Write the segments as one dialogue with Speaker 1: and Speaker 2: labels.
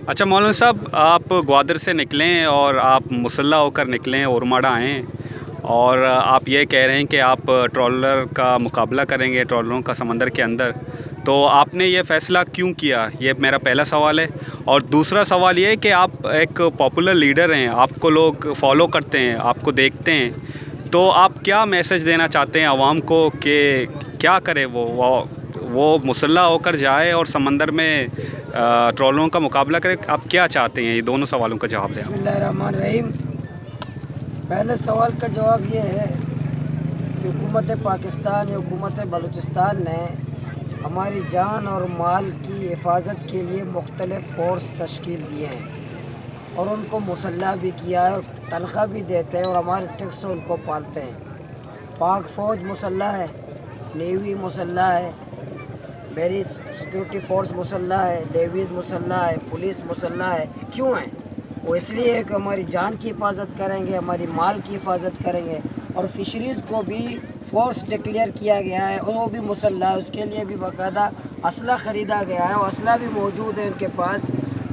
Speaker 1: अच्छा मौलाना साहब, आप ग्वादर से निकलें और आप मुसल्ला होकर निकलें, उरमाड़ा आएँ और आप ये कह रहे हैं कि आप ट्रॉलर का मुकाबला करेंगे, ट्रॉलरों का समंदर के अंदर, तो आपने ये फ़ैसला क्यों किया? ये मेरा पहला सवाल है। और दूसरा सवाल ये है कि आप एक पॉपुलर लीडर हैं, आपको लोग फॉलो करते हैं, आपको देखते हैं, तो आप क्या मैसेज देना चाहते हैं आवाम को कि क्या करे वो मुसल्ला होकर जाए और समंदर में ट्रॉलरों का मुकाबला करे? आप क्या चाहते हैं? ये दोनों सवालों का जवाब दें।
Speaker 2: बिस्मिल्लाहिर्रहमानिर्रहीम। पहले सवाल का जवाब ये है कि हुकूमत पाकिस्तान या हुकूमत बलूचिस्तान ने हमारी जान और माल की हिफाजत के लिए मुख्तलिफ़ फ़ोर्स तश्कील दिए हैं और उनको मुसल्ला भी किया है और तनख्वाह भी देते हैं और हमारे टैक्स से उनको पालते हैं। पाक फ़ौज मुसल्ला है, नेवी मुसल्ला है, मेरी सिक्योरिटी फ़ोर्स मुसल्ला है, नेवीज़ मुसल्ला है, पुलिस मुसल्ला है। क्यों है? वो इसलिए है कि हमारी जान की हिफाजत करेंगे, हमारी माल की हिफाजत करेंगे। और फ़िशरीज़ को भी फ़ोर्स डिक्लेयर किया गया है और वो भी मुसल्ला है, उसके लिए भी बाकायदा असला ख़रीदा गया है और असला भी मौजूद है उनके पास।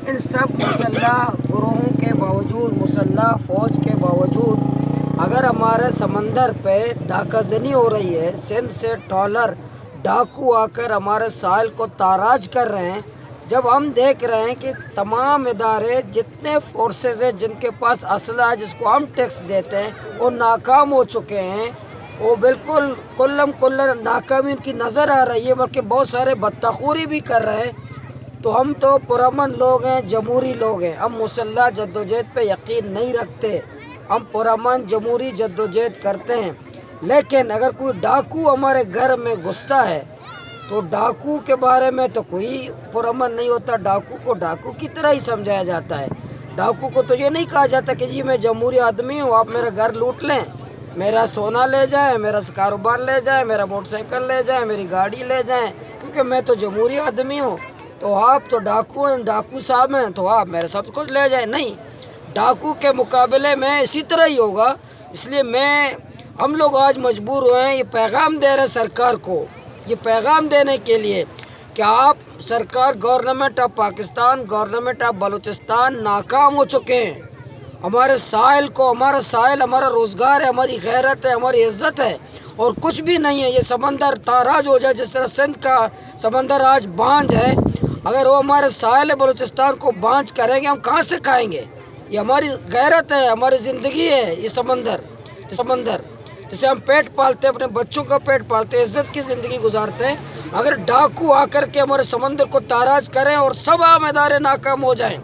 Speaker 2: इन सब मुसल्ला ग्रोहों के बावजूद, मुसल्ला फ़ौज के बावजूद, अगर हमारे समंदर पे डाका ज़नी हो रही है, सिंध से ट्रॉलर डाकू आकर हमारे साहिल को ताराज कर रहे हैं, जब हम देख रहे हैं कि तमाम इदारे जितने फोर्सेस हैं जिनके पास असला है, जिसको हम टैक्स देते हैं, वो नाकाम हो चुके हैं, वो बिल्कुल कुल्ल नाकामी उनकी नज़र आ रही है, बल्कि बहुत सारे बदतखूरी भी कर रहे हैं। तो हम तो पुरअमन लोग हैं, जमहूरी लोग हैं, हम मुसल्ला जद्दोजहद पे यकीन नहीं रखते, हम पुरअमन जमहूरी जद्दोजहद करते हैं। लेकिन अगर कोई डाकू हमारे घर में घुसता है तो डाकू के बारे में तो कोई पुरअमन नहीं होता, डाकू को डाकू की तरह ही समझाया जाता है। डाकू को तो ये नहीं कहा जाता कि जी मैं जमहूरी आदमी हूँ, आप मेरा घर लूट लें, मेरा सोना ले जाएं, मेरा कारोबार ले जाएं, मेरा मोटरसाइकिल ले जाएं, मेरी गाड़ी ले जाएं, क्योंकि मैं तो जमहूरी आदमी हूँ, तो आप तो डाकू हैं, डाकू साहब हैं, तो आप मेरा सब कुछ ले जाएं। नहीं, डाकू के मुकाबले में इसी तरह ही होगा। इसलिए हम लोग आज मजबूर हुए हैं, ये पैगाम दे रहे हैं सरकार को, ये पैगाम देने के लिए कि आप सरकार, government of Pakistan, government of Balochistan नाकाम हो चुके हैं। हमारे साहिल को, हमारा साहिल हमारा रोज़गार है, हमारी गैरत है, हमारी इज़्ज़त है, और कुछ भी नहीं है। ये समंदर ताराज हो जाए, जिस तरह सिंध का समंदर आज बांझ है, अगर वो हमारे साहिल बलूचिस्तान को बांझ करेंगे, हम कहाँ से खाएँगे? ये हमारी गैरत है, हमारी ज़िंदगी है। ये समंदर जिसे हम पेट पालते हैं, अपने बच्चों का पेट पालते हैं, इज़्ज़त की ज़िंदगी गुजारते हैं, अगर डाकू आकर के हमारे समंदर को ताराज करें और सब आम इदारे नाकाम हो जाएं।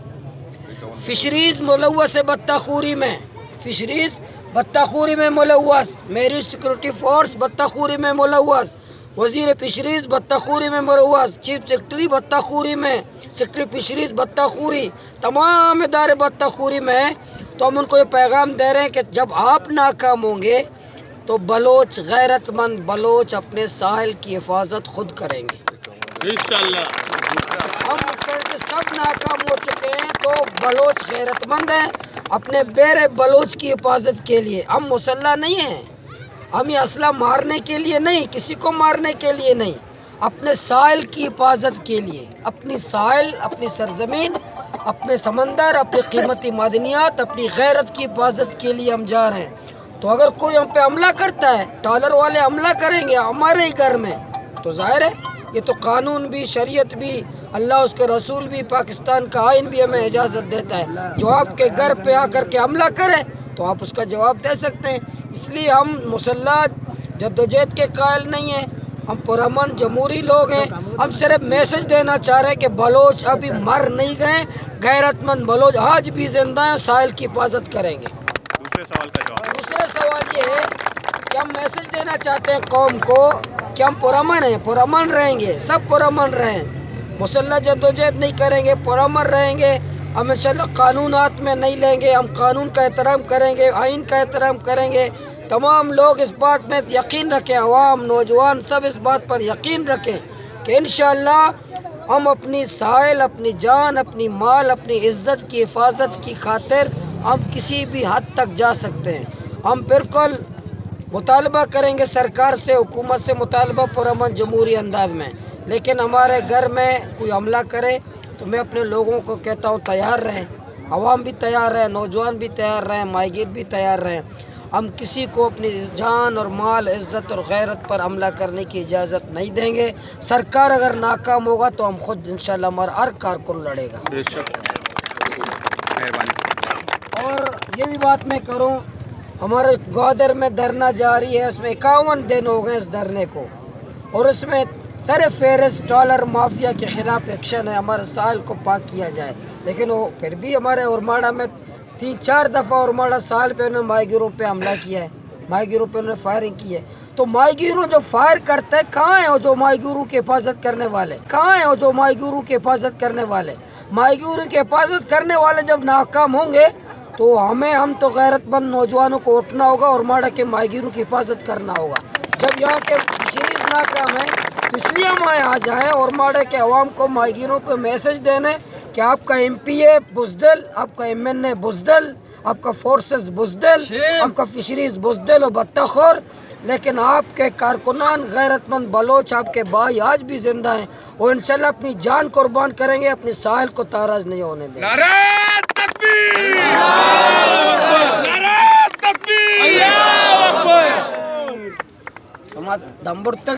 Speaker 2: फ़िशरीज़ मुलव्वस है बत्ताखूरी में, फ़िशरीज़ बत्ताखूरी में मुलव्वस, मेरी सिक्योरिटी फ़ोर्स बत्ताखूरी में मुलव्वस, वज़ीर फ़िशरीज़ बत्ताखूरी में मुलव्वस, चीफ सेक्रेटरी बत्ताखूरी में, सेक्रेटरी फ़िशरीज़ बत्ताखूरी, तमाम इदारे बत्ताखूरी में हैं। तो हम उनको ये पैगाम दे रहे हैं कि जब आप नाकाम होंगे तो बलोच, गैरतमंद बलोच अपने साहिल की हिफाजत खुद करेंगे इंशाअल्लाह। हम सब नाकाम हो चुके हैं, तो बलोच गैरतमंद हैं अपने बेरे बलोच की हिफाजत के लिए। हम मुसल्ला नहीं हैं, हम ये असला मारने के लिए नहीं, किसी को मारने के लिए नहीं, अपने साहिल की हिफाजत के लिए, अपनी साहिल, अपनी सरजमीन, अपने समंदर, अपनी कीमती मादनियात, अपनी गैरत की हिफाजत के लिए हम जा रहे हैं। तो अगर कोई हम पे हमला करता है, ट्रॉलर वाले हमला करेंगे हमारे ही घर में, तो जाहिर है ये तो कानून भी, शरीयत भी, अल्लाह उसके रसूल भी, पाकिस्तान का आइन भी हमें इजाज़त देता है। जो आपके घर पे आकर के हमला करे तो आप उसका जवाब दे सकते हैं। इसलिए हम मुसल्ला जद्दोजहद के कायल नहीं हैं, हम पुरअमन जमहूरी लोग हैं। हम सिर्फ मैसेज देना चाह रहे हैं कि बलोच अभी मर नहीं गए, गैरतमंद बलोच आज भी जिंदा हैं, साहिल की हिफाजत करेंगे। दूसरा सवाल ये है कि हम मैसेज देना चाहते हैं कौम को कि हम पुरअमन हैं, पुरअमन रहेंगे, सब पुरअमन रहें, मुसल्ला जद्दोजहद नहीं करेंगे, पुरअमन रहेंगे। हम इंशाअल्लाह कानूनात में नहीं लेंगे, हम कानून का एहतराम करेंगे, आइन का एहतराम करेंगे। तमाम लोग इस बात में यकीन रखें, अवाम, नौजवान सब इस बात पर यकीन रखें कि इंशाअल्लाह हम अपनी साहिल, अपनी जान, अपनी माल, अपनी इज़्ज़त की हिफाजत की खातिर हम किसी भी हद तक जा सकते हैं। हम बिल्कुल मुतालबा करेंगे सरकार से, हुकूमत से मुतालबा पुरअमन जमहूरी अंदाज में, लेकिन हमारे घर में कोई हमला करे, تو میں اپنے لوگوں کو کہتا ہوں تیار رہیں، عوام بھی تیار رہیں، نوجوان بھی تیار رہیں، ماہی گیر بھی تیار رہیں۔ ہم کسی کو اپنی جان اور مال، عزت اور غیرت پر حملہ کرنے کی اجازت نہیں دیں گے۔ سرکار اگر ناکام ہوگا تو ہم خود انشاءاللہ ہمارا ہر کارکن لڑے گا۔
Speaker 1: بے شک، مہربانی۔
Speaker 2: اور یہ بھی بات میں کروں، ہمارے گوادر میں دھرنا جاری ہے، اس میں 51 دن ہو گئے اس دھرنے کو، اور اس میں سر فہرست ڈالر مافیا کے خلاف ایکشن ہے، ہمارے ساحل کو پاک کیا جائے، لیکن وہ پھر بھی ہمارے اورماڑا میں 3-4 دفعہ اورماڑا ساحل پہ انہوں نے ماہی گیروں پہ حملہ کیا ہے، ماہی گیروں پہ انہوں نے فائرنگ کی ہے۔ تو ماہی گیروں جو فائر کرتے ہیں، کہاں ہیں وہ جو ماہی گیروں کی حفاظت کرنے والے؟ کہاں ہیں وہ جو ماہی گیروں کی حفاظت کرنے والے؟ ماہی گیروں کی حفاظت کرنے والے جب ناکام ہوں گے تو ہم تو غیرت مند نوجوانوں کو اٹھنا ہوگا اور ماڑا کے ماہی گیروں کی حفاظت کرنا ہوگا۔ جب یہاں کے فشریز ناکام ہیں تو اس لیے ہم آ جائیں اور ماڑے کے عوام کو، ماہی گیروں کو میسج دینے کہ آپ کا MPA بزدل، آپ کا MNA بزدل، آپ کا فورسز بزدل، آپ کا فشریز بزدل و بطخور، لیکن آپ کے کارکنان غیرت مند بلوچ، آپ کے بھائی آج بھی زندہ ہیں، وہ انشاءاللہ اپنی جان قربان کریں گے، اپنی ساحل کو تاراج نہیں ہونے دیں گے۔
Speaker 3: نعرہ تکبیر! نعرہ تکبیر!
Speaker 2: ہمارا دمبر تک